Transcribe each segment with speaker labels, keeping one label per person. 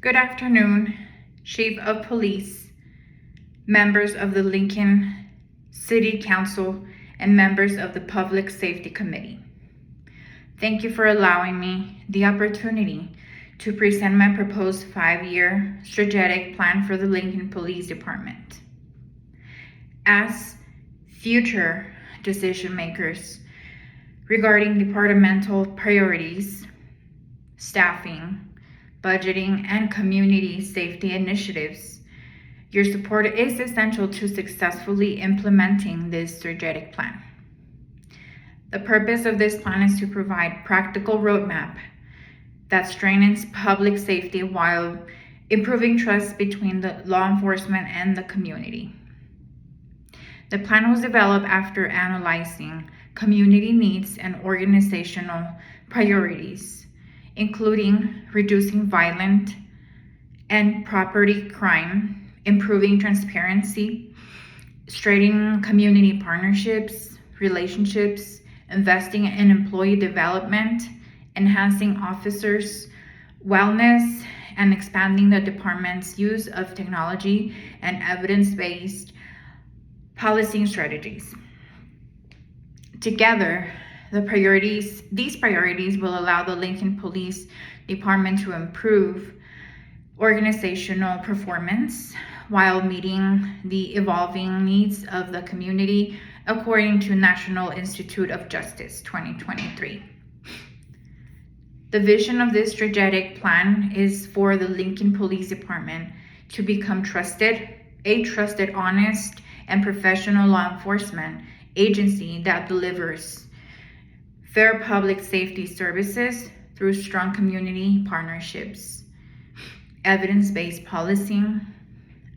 Speaker 1: Good afternoon, Chief of Police, members of the Lincoln City Council, and members of the Public Safety Committee. Thank you for allowing me the opportunity to present my proposed 5-year strategic plan for the Lincoln Police Department. As future decision makers regarding departmental priorities, staffing, budgeting, and community safety initiatives, your support is essential to successfully implementing this strategic plan. The purpose of this plan is to provide practical roadmap that strengthens public safety while improving trust between the law enforcement and the community. The plan was developed after analyzing community needs and organizational priorities, including reducing violent and property crime, improving transparency, strengthening community partnerships, relationships, investing in employee development, enhancing officers' wellness, and expanding the department's use of technology and evidence-based policy and strategies. Together, these priorities will allow the Lincoln Police Department to improve organizational performance while meeting the evolving needs of the community according to National Institute of Justice 2023. The vision of this strategic plan is for the Lincoln Police Department to become a trusted, honest, and professional law enforcement agency that delivers fair public safety services through strong community partnerships, evidence-based policing,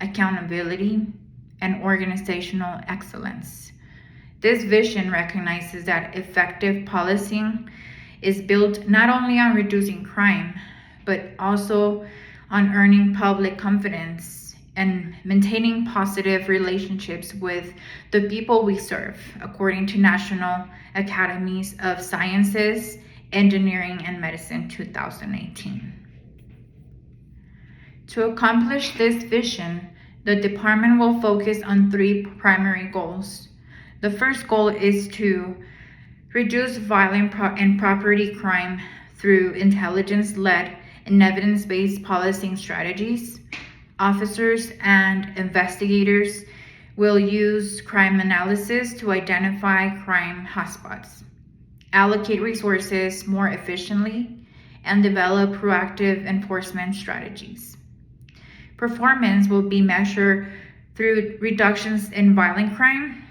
Speaker 1: accountability, and organizational excellence. This vision recognizes that effective policing is built not only on reducing crime, but also on earning public confidence and maintaining positive relationships with the people we serve, according to National Academies of Sciences, Engineering, and Medicine 2018. To accomplish this vision, the department will focus on 3 primary goals. The first goal is to reduce violent and property crime through intelligence-led and evidence-based policing strategies. Officers and investigators will use crime analysis to identify crime hotspots, allocate resources more efficiently, and develop proactive enforcement strategies. Performance will be measured through reductions in violent crime,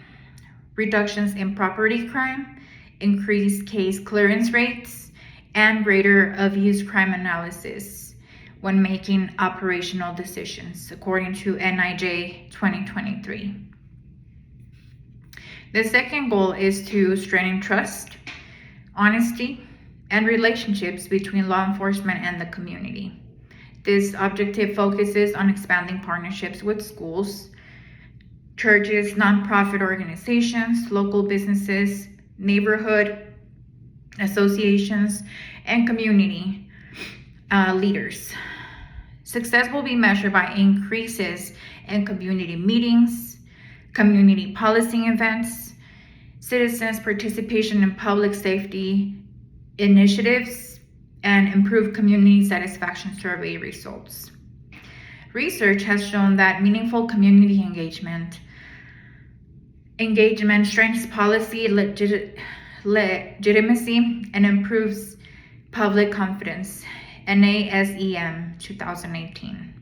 Speaker 1: reductions in property crime, increased case clearance rates, and greater of-use crime analysis when making operational decisions, according to NIJ 2023. The second goal is to strengthen trust, honesty, and relationships between law enforcement and the community. This objective focuses on expanding partnerships with schools, churches, nonprofit organizations, local businesses, neighborhood associations, and community leaders. Success will be measured by increases in community meetings, community policing events, citizens' participation in public safety initiatives, and improved community satisfaction survey results. Research has shown that meaningful community engagement strengthens policy legitimacy and improves public confidence. NASEM 2018.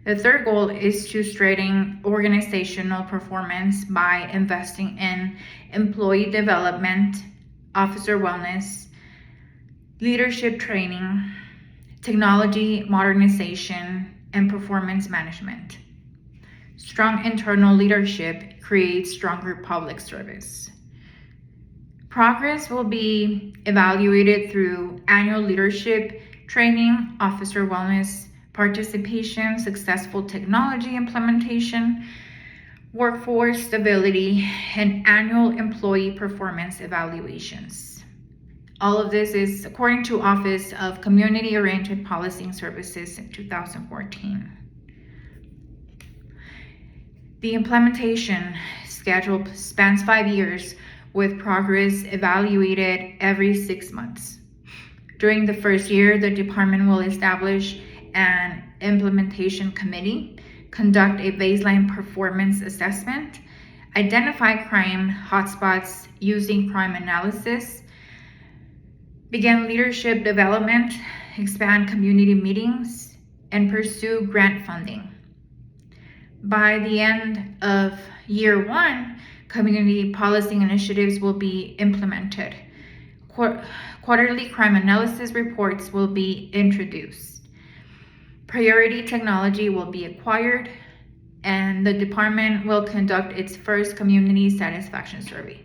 Speaker 1: The third goal is to strengthen organizational performance by investing in employee development, officer wellness, leadership training, technology modernization, and performance management. Strong internal leadership creates stronger public service. Progress will be evaluated through annual leadership training, officer wellness participation, successful technology implementation, workforce stability, and annual employee performance evaluations. All of this is according to Office of Community Oriented Policing Services in 2014. The implementation schedule spans 5 years, with progress evaluated every 6 months. During the first year, the department will establish an implementation committee, conduct a baseline performance assessment, identify crime hotspots using crime analysis, begin leadership development, expand community meetings, and pursue grant funding. By the end of year 1, community policing initiatives will be implemented. Quarterly crime analysis reports will be introduced. Priority technology will be acquired, and the department will conduct its first community satisfaction survey.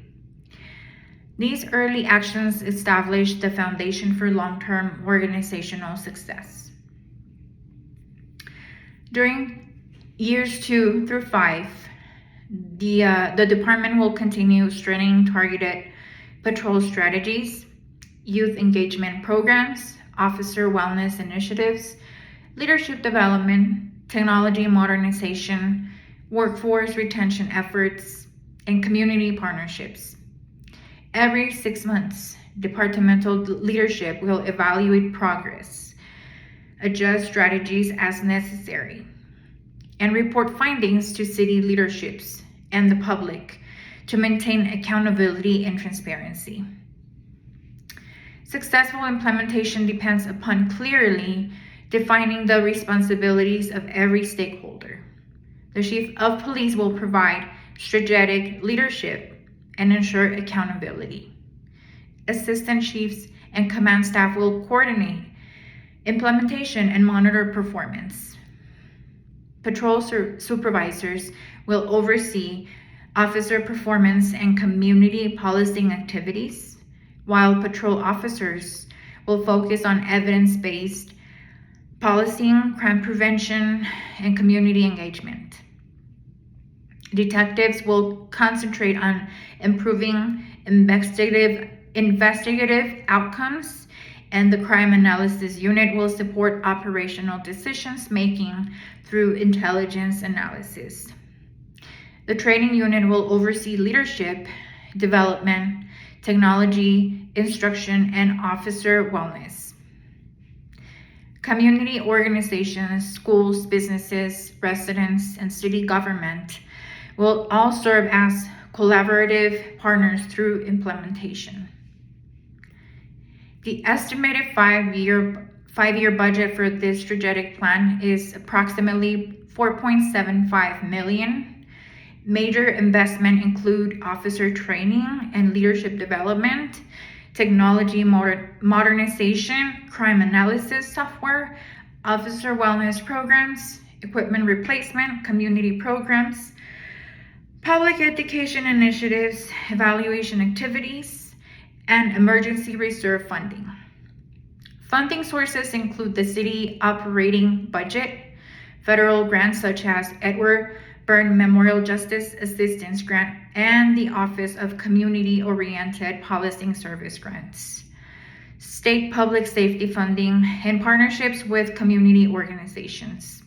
Speaker 1: These early actions establish the foundation for long-term organizational success. During years 2 through 5, the department will continue strengthening targeted patrol strategies, youth engagement programs, officer wellness initiatives, leadership development, technology modernization, workforce retention efforts, and community partnerships. Every 6 months, departmental leadership will evaluate progress, adjust strategies as necessary, and report findings to city leaderships and the public to maintain accountability and transparency. Successful implementation depends upon clearly defining the responsibilities of every stakeholder. The Chief of Police will provide strategic leadership and ensure accountability. Assistant chiefs and command staff will coordinate implementation and monitor performance. Patrol supervisors will oversee officer performance and community policing activities, while patrol officers will focus on evidence-based policing, crime prevention, and community engagement. Detectives will concentrate on improving investigative outcomes, and the crime analysis unit will support operational decisions making through intelligence analysis. The training unit will oversee leadership development, technology, instruction, and officer wellness. Community organizations, schools, businesses, residents, and city government will all serve as collaborative partners through implementation. The estimated five-year budget for this strategic plan is approximately $4.75 million. Major investment include officer training and leadership development, technology modernization, crime analysis software, officer wellness programs, equipment replacement, community programs, public education initiatives, evaluation activities, and emergency reserve funding. Funding sources include the city operating budget, federal grants such as Edward Byrne Memorial Justice Assistance Grant, and the Office of Community Oriented Policing Service grants, state public safety funding, and partnerships with community organizations.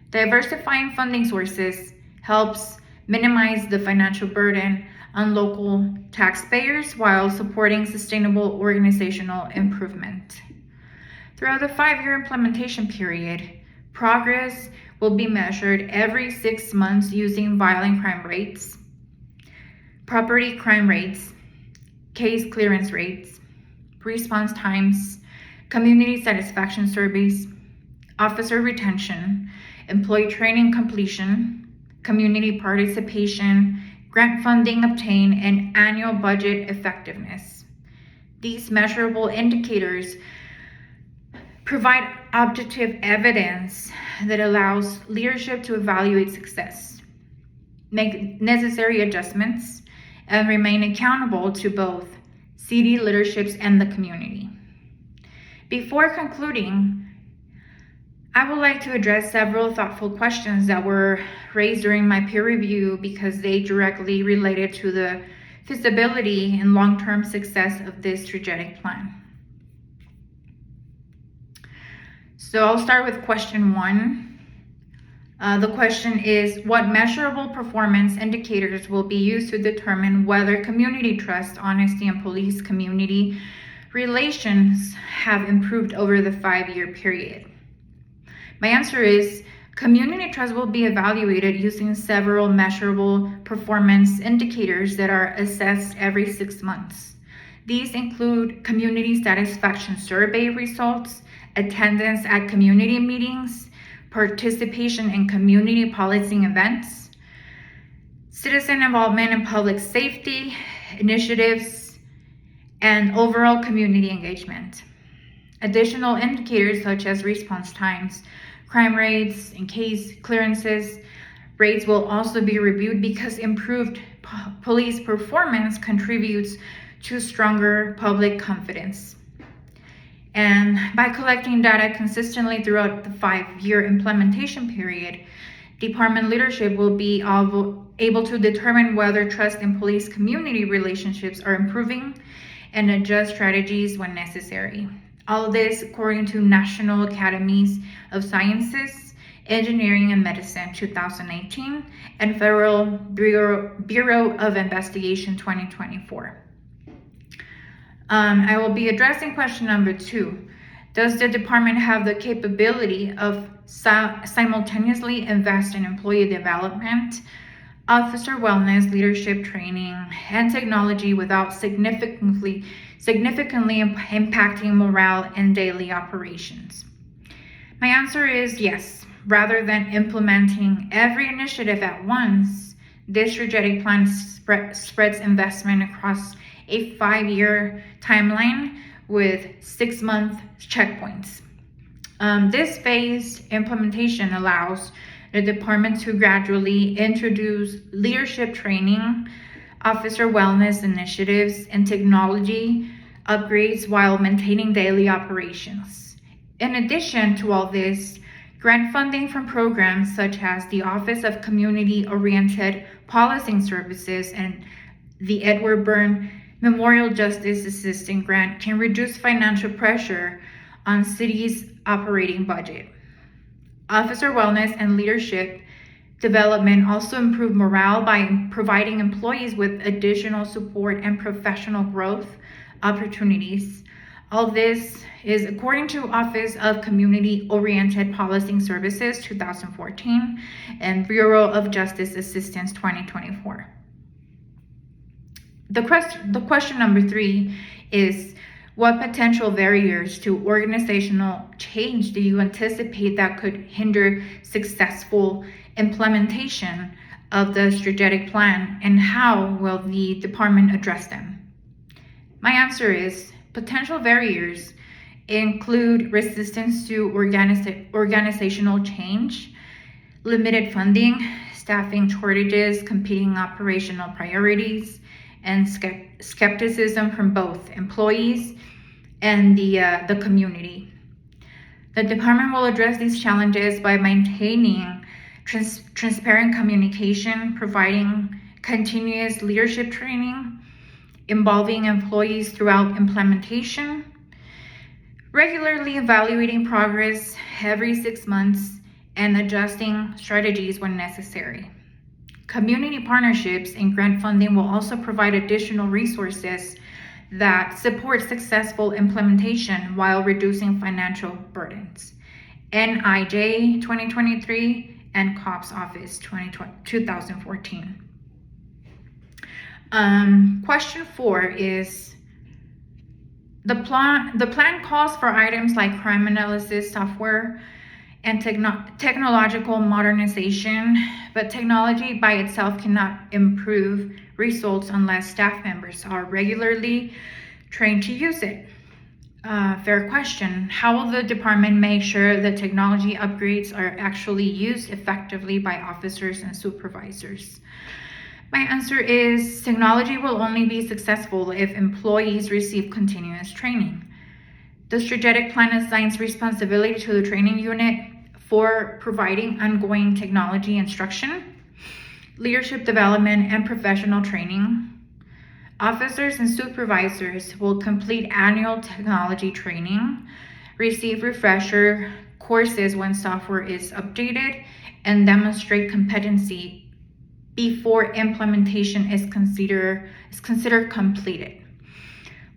Speaker 1: Diversifying funding sources helps minimize the financial burden on local taxpayers while supporting sustainable organizational improvement. Throughout the 5-year implementation period, progress will be measured every 6 months using violent crime rates, property crime rates, case clearance rates, response times, community satisfaction surveys, officer retention, employee training completion, community participation, grant funding obtained, and annual budget effectiveness. These measurable indicators provide objective evidence that allows leadership to evaluate success, make necessary adjustments, and remain accountable to both city leaderships and the community. Before concluding, I would like to address several thoughtful questions that were raised during my peer review because they directly related to the feasibility and long-term success of this strategic plan. So I'll start with question 1. The question is, what measurable performance indicators will be used to determine whether community trust, honesty, and police community relations have improved over the 5-year period? My answer is, community trust will be evaluated using several measurable performance indicators that are assessed every 6 months. These include community satisfaction survey results, attendance at community meetings, participation in community policing events, citizen involvement in public safety initiatives, and overall community engagement. Additional indicators such as response times, crime rates, and case clearances rates will also be reviewed because improved police performance contributes to stronger public confidence. And by collecting data consistently throughout the 5-year implementation period, department leadership will be able to determine whether trust in police community relationships are improving and adjust strategies when necessary. All this according to National Academies of Sciences, Engineering, and Medicine 2018 and Federal Bureau of Investigation 2024. I will be addressing question number 2. Does the department have the capability of simultaneously invest in employee development, officer wellness, leadership training, and technology without significantly impacting morale and daily operations? My answer is yes. Rather than implementing every initiative at once, this strategic plan spreads investment across a 5-year timeline with 6-month checkpoints. This phased implementation allows the department to gradually introduce leadership training, officer wellness initiatives, and technology upgrades while maintaining daily operations. In addition to all this, grant funding from programs such as the Office of Community-Oriented Policing Services and the Edward Byrne Memorial Justice Assistance Grant can reduce financial pressure on cities' operating budget. Officer wellness and leadership development also improve morale by providing employees with additional support and professional growth opportunities. All this is according to Office of Community-Oriented Policing Services 2014 and Bureau of Justice Assistance 2024. The question number 3 is, what potential barriers to organizational change do you anticipate that could hinder successful implementation of the strategic plan, and how will the department address them? My answer is, potential barriers include resistance to organizational change, limited funding, staffing shortages, competing operational priorities, and skepticism from both employees and the community. The department will address these challenges by maintaining transparent communication, providing continuous leadership training, involving employees throughout implementation, regularly evaluating progress every 6 months, and adjusting strategies when necessary. Community partnerships and grant funding will also provide additional resources that support successful implementation while reducing financial burdens. NIJ 2023 and COPS Office 2014. Question 4 is, the plan calls for items like crime analysis software and technological modernization, but technology by itself cannot improve results unless staff members are regularly trained to use it. Fair question. How will the department make sure that technology upgrades are actually used effectively by officers and supervisors? My answer is, technology will only be successful if employees receive continuous training. The strategic plan assigns responsibility to the training unit for providing ongoing technology instruction, leadership development, and professional training. Officers and supervisors will complete annual technology training, receive refresher courses when software is updated, and demonstrate competency before implementation is considered completed.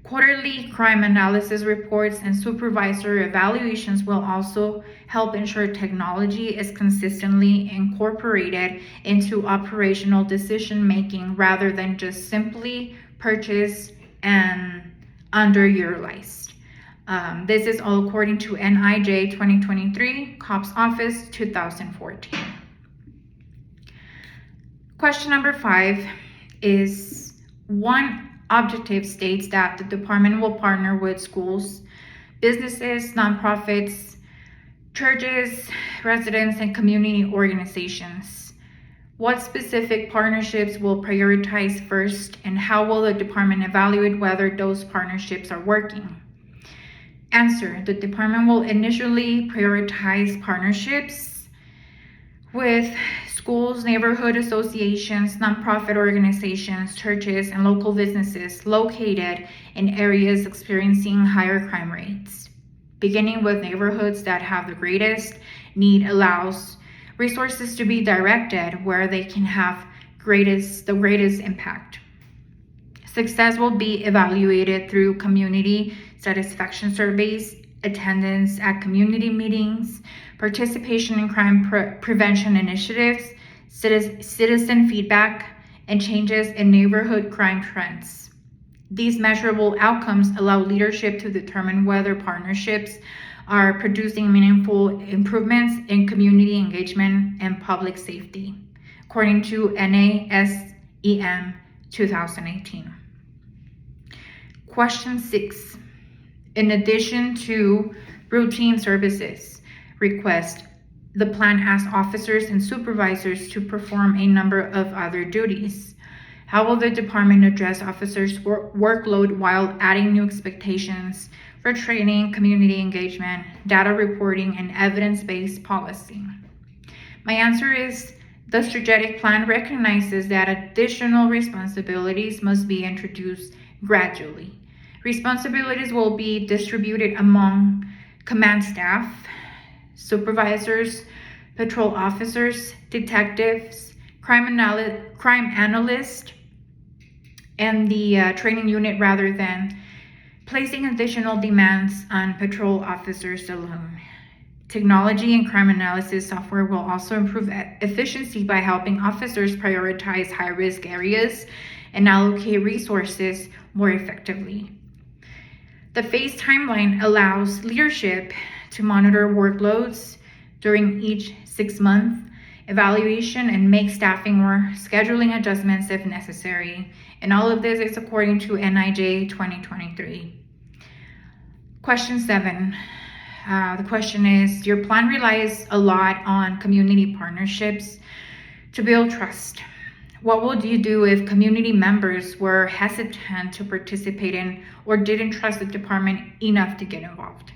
Speaker 1: Quarterly crime analysis reports and supervisor evaluations will also help ensure technology is consistently incorporated into operational decision making rather than just simply purchased and underutilized. This is all according to NIJ 2023, COPS Office 2014. Question number 5 is one objective states that the department will partner with schools, businesses, nonprofits, churches, residents, and community organizations. What specific partnerships will prioritize first, and how will the department evaluate whether those partnerships are working? Answer: the department will initially prioritize partnerships with schools, neighborhood associations, nonprofit organizations, churches, and local businesses located in areas experiencing higher crime rates. Beginning with neighborhoods that have the greatest need allows resources to be directed where they can have the greatest impact. Success will be evaluated through community satisfaction surveys, attendance at community meetings, participation in crime prevention initiatives, citizen feedback, and changes in neighborhood crime trends. These measurable outcomes allow leadership to determine whether partnerships are producing meaningful improvements in community engagement and public safety, according to NASEM 2018. Question 6. In addition to routine services requests, the plan asks officers and supervisors to perform a number of other duties. How will the department address officers' workload while adding new expectations for training, community engagement, data reporting, and evidence-based policy? My answer is the strategic plan recognizes that additional responsibilities must be introduced gradually. Responsibilities will be distributed among command staff, supervisors, patrol officers, detectives, crime analysts, and the training unit rather than placing additional demands on patrol officers alone. Technology and crime analysis software will also improve efficiency by helping officers prioritize high-risk areas and allocate resources more effectively. The phase timeline allows leadership to monitor workloads during each 6-month evaluation and make staffing or scheduling adjustments if necessary. And all of this is according to NIJ 2023. Question 7. The question is, your plan relies a lot on community partnerships to build trust. What would you do if community members were hesitant to participate in or didn't trust the department enough to get involved?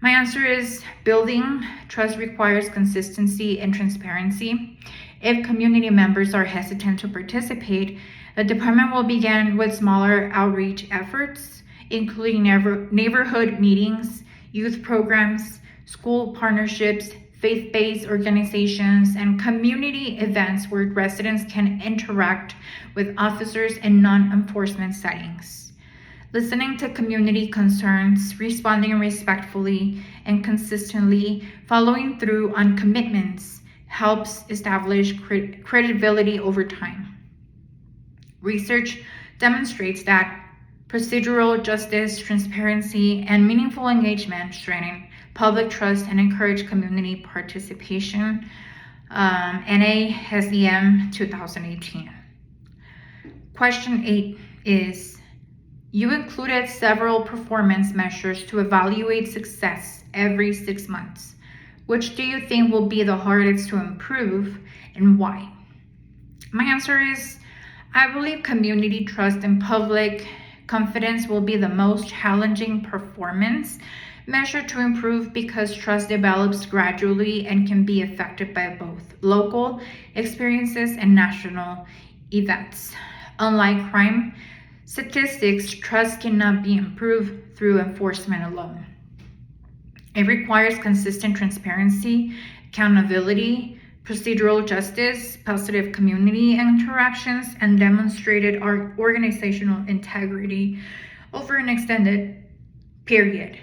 Speaker 1: My answer is building trust requires consistency and transparency. If community members are hesitant to participate, the department will begin with smaller outreach efforts, including neighborhood meetings, youth programs, school partnerships, faith-based organizations, and community events where residents can interact with officers in non-enforcement settings. Listening to community concerns, responding respectfully and consistently, following through on commitments helps establish credibility over time. Research demonstrates that procedural justice, transparency, and meaningful engagement strengthen public trust and encourage community participation. NASEM 2018. Question 8 is, you included several performance measures to evaluate success every 6 months. Which do you think will be the hardest to improve and why? My answer is, I believe community trust and public confidence will be the most challenging performance measure to improve because trust develops gradually and can be affected by both local experiences and national events. Unlike crime statistics, trust cannot be improved through enforcement alone. It requires consistent transparency, accountability, procedural justice, positive community interactions, and demonstrated organizational integrity over an extended period.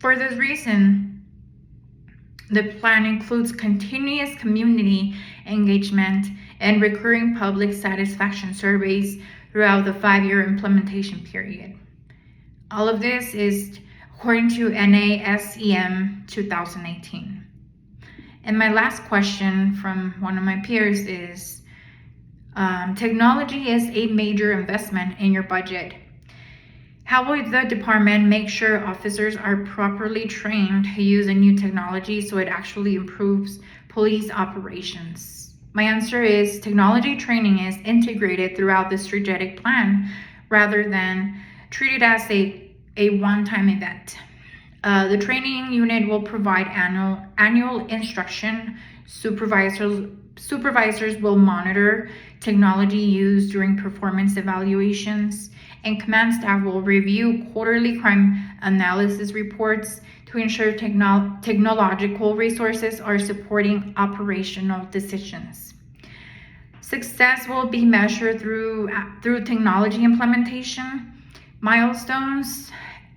Speaker 1: For this reason, the plan includes continuous community engagement and recurring public satisfaction surveys throughout the 5-year implementation period. All of this is according to NASEM 2018. And my last question from one of my peers is, technology is a major investment in your budget. How will the department make sure officers are properly trained to use a new technology so it actually improves police operations? My answer is technology training is integrated throughout the strategic plan rather than treated as a one-time event. The training unit will provide annual instruction. Supervisors will monitor technology used during performance evaluations, and command staff will review quarterly crime analysis reports to ensure technological resources are supporting operational decisions. Success will be measured through technology implementation, milestones,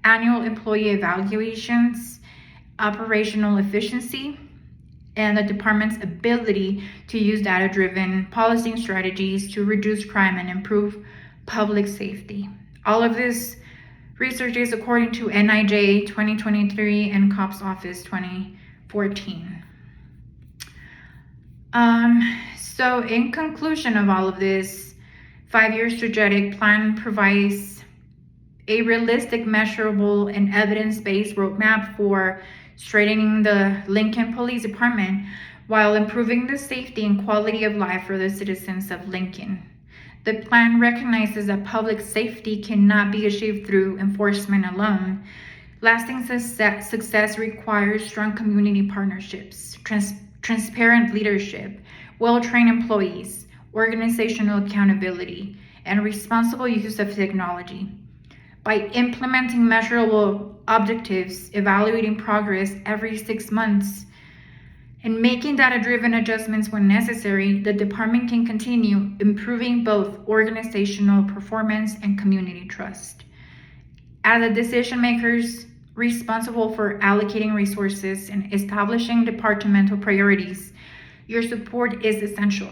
Speaker 1: annual employee evaluations, operational efficiency, and the department's ability to use data-driven policing strategies to reduce crime and improve public safety. All of this research is according to NIJ 2023 and COPS Office 2014. So in conclusion of all of this, 5-year strategic plan provides a realistic, measurable, and evidence-based roadmap for strengthening the Lincoln Police Department while improving the safety and quality of life for the citizens of Lincoln. The plan recognizes that public safety cannot be achieved through enforcement alone. Lasting success requires strong community partnerships, transparent leadership, well-trained employees, organizational accountability, and responsible use of technology. By implementing measurable objectives, evaluating progress every 6 months, and making data-driven adjustments when necessary, the department can continue improving both organizational performance and community trust. As the decision makers responsible for allocating resources and establishing departmental priorities, your support is essential.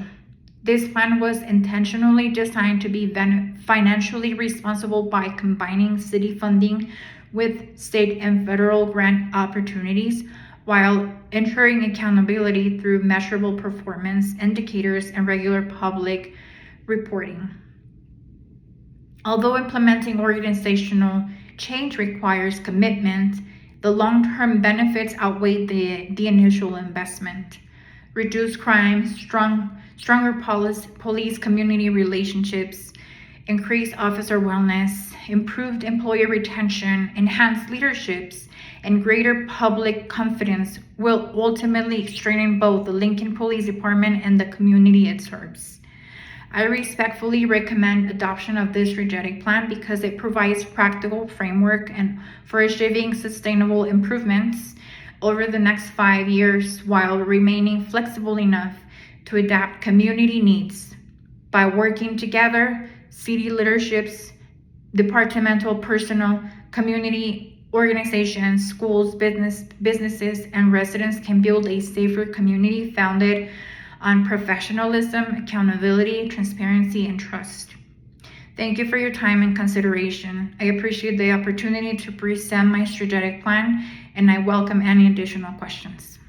Speaker 1: This plan was intentionally designed to be financially responsible by combining city funding with state and federal grant opportunities, while ensuring accountability through measurable performance indicators and regular public reporting. Although implementing organizational change requires commitment, the long-term benefits outweigh the initial investment. Reduced crime, stronger police community relationships, increased officer wellness, improved employee retention, enhanced leaderships, and greater public confidence will ultimately strengthen both the Lincoln Police Department and the community it serves. I respectfully recommend adoption of this strategic plan because it provides practical framework and for achieving sustainable improvements over the next 5 years while remaining flexible enough to adapt community needs. By working together, city leaderships, departmental personnel, community organizations, schools, businesses, and residents can build a safer community founded on professionalism, accountability, transparency, and trust. Thank you for your time and consideration. I appreciate the opportunity to present my strategic plan, and I welcome any additional questions.